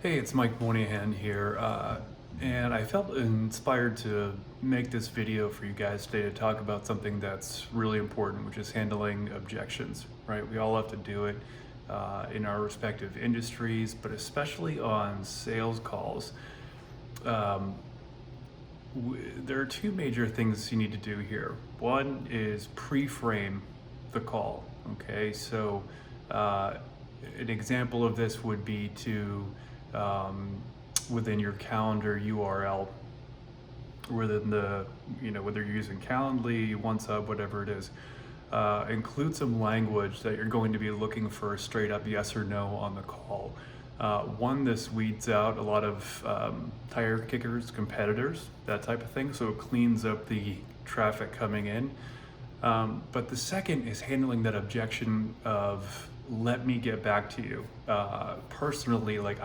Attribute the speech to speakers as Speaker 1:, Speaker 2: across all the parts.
Speaker 1: Hey, it's Mike Moynihan here, and I felt inspired to make this video for you guys today to talk about something that's really important, which is handling objections, right? We all have to do it in our respective industries, but especially on sales calls. Um, there are two major things you need to do here. One is pre-frame the call, okay? So an example of this would be to um, within your calendar URL, within the, whether you're using Calendly, OneSub, whatever it is, include some language that you're going to be looking for a straight up yes or no on the call. One, this weeds out a lot of tire kickers, competitors, that type of thing, so it cleans up the traffic coming in. But the second is handling that objection of, let me get back to you. Personally, like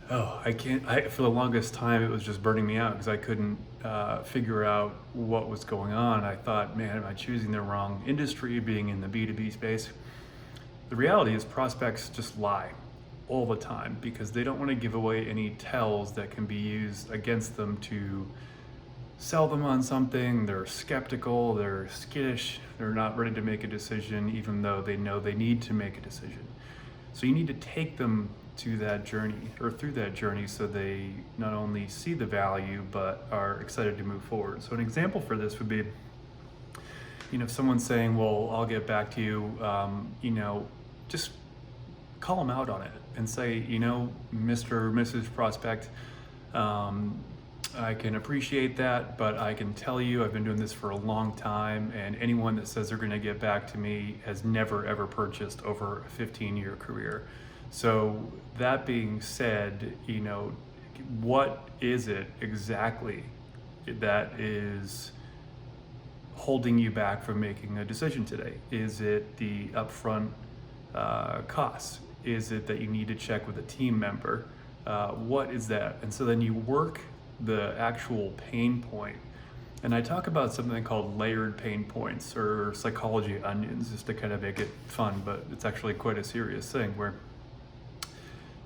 Speaker 1: for the longest time, it was just burning me out because I couldn't figure out what was going on. I thought, man, am I choosing the wrong industry, being in the B2B space? The reality is prospects just lie all the time because they don't want to give away any tells that can be used against them to sell them on something. They're skeptical, they're skittish, they're not ready to make a decision even though they know they need to make a decision. So you need to take them to that journey or through that journey so they not only see the value but are excited to move forward. So an example for this would be, if someone's saying, well, I'll get back to you, just call them out on it and say, Mr. or Mrs. Prospect, I can appreciate that, but I can tell you I've been doing this for a long time, and anyone that says they're going to get back to me has never ever purchased over a 15-year career. So that being said, what is it exactly that is holding you back from making a decision today? Is it the upfront costs? Is it that you need to check with a team member? What is that? And so then you work the actual pain point. And I talk about something called layered pain points or psychology onions, just to kind of make it fun, but it's actually quite a serious thing where,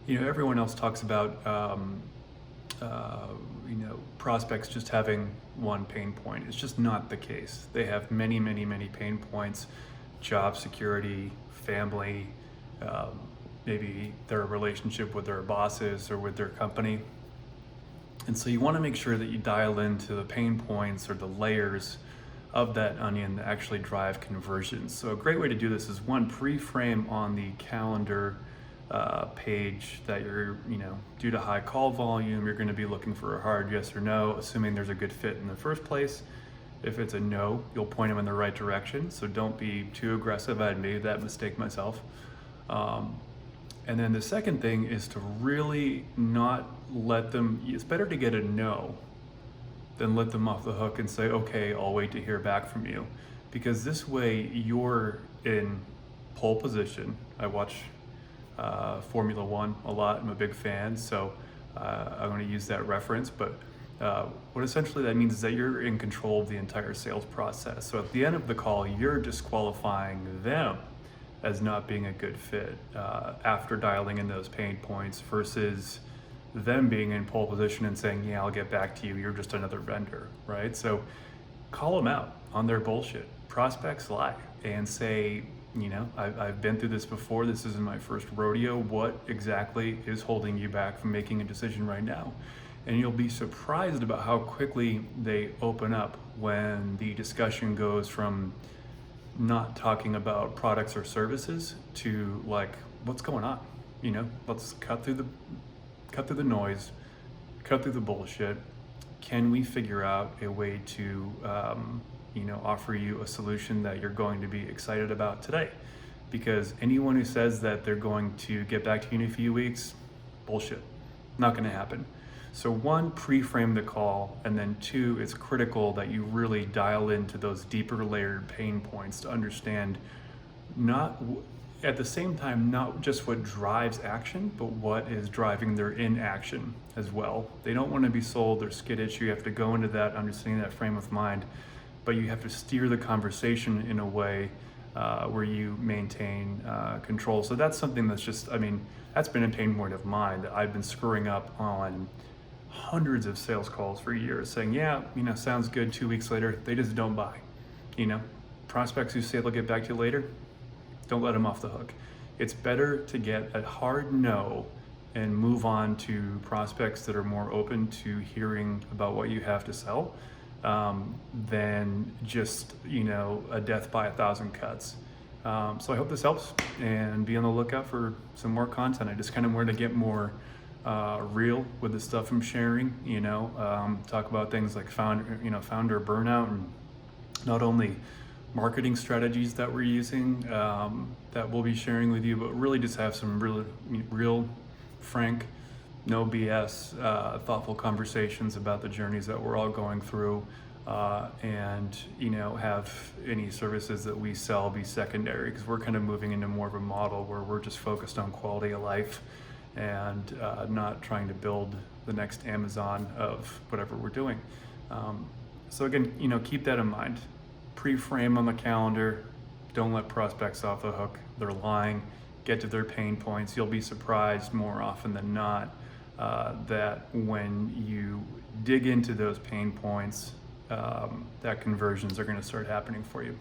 Speaker 1: everyone else talks about, prospects just having one pain point. It's just not the case. They have many, many, many pain points: job security, family, maybe their relationship with their bosses or with their company. And so you want to make sure that you dial into the pain points or the layers of that onion that actually drive conversions. So a great way to do this is, one, pre-frame on the calendar page that you're, due to high call volume, you're going to be looking for a hard yes or no, assuming there's a good fit in the first place. If it's a no, you'll point them in the right direction. So don't be too aggressive. I had made that mistake myself. And then the second thing is to really not let them, it's better to get a no than let them off the hook and say, okay, I'll wait to hear back from you. Because this way you're in pole position. I watch Formula One a lot. I'm a big fan, so I'm going to use that reference. But what essentially that means is that you're in control of the entire sales process. So at the end of the call, you're disqualifying them as not being a good fit after dialing in those pain points, versus them being in pole position and saying, yeah, I'll get back to you, you're just another vendor, right? So call them out on their bullshit. Prospects lie and say, I've been through this before, this isn't my first rodeo. What exactly is holding you back from making a decision right now? And you'll be surprised about how quickly they open up when the discussion goes from not talking about products or services to, like, what's going on? Let's cut through the noise, cut through the bullshit. Can we figure out a way to offer you a solution that you're going to be excited about today? Because anyone who says that they're going to get back to you in a few weeks, bullshit, not going to happen. So one, pre-frame the call, and then two, it's critical that you really dial into those deeper layered pain points to understand, not at the same time, not just what drives action, but what is driving their inaction as well. They don't want to be sold, they're skittish. You have to go into that, understanding that frame of mind, but you have to steer the conversation in a way where you maintain control. So that's something that's just, that's been a pain point of mine, that I've been screwing up on hundreds of sales calls for years, saying, yeah, sounds good. 2 weeks later, they just don't buy. Prospects who say they'll get back to you later, don't let them off the hook. It's better to get a hard no and move on to prospects that are more open to hearing about what you have to sell, than just, a death by 1,000 cuts. So I hope this helps, and be on the lookout for some more content. I just kind of wanted to get more real with the stuff I'm sharing, talk about things like founder burnout, and not only marketing strategies that we're using, that we'll be sharing with you, but really just have some real, frank, no BS, thoughtful conversations about the journeys that we're all going through, and have any services that we sell be secondary, because we're kind of moving into more of a model where we're just focused on quality of life, and not trying to build the next Amazon of whatever we're doing. So again, keep that in mind. Preframe on the calendar. Don't let prospects off the hook. They're lying. Get to their pain points. You'll be surprised more often than not that when you dig into those pain points, that conversions are going to start happening for you.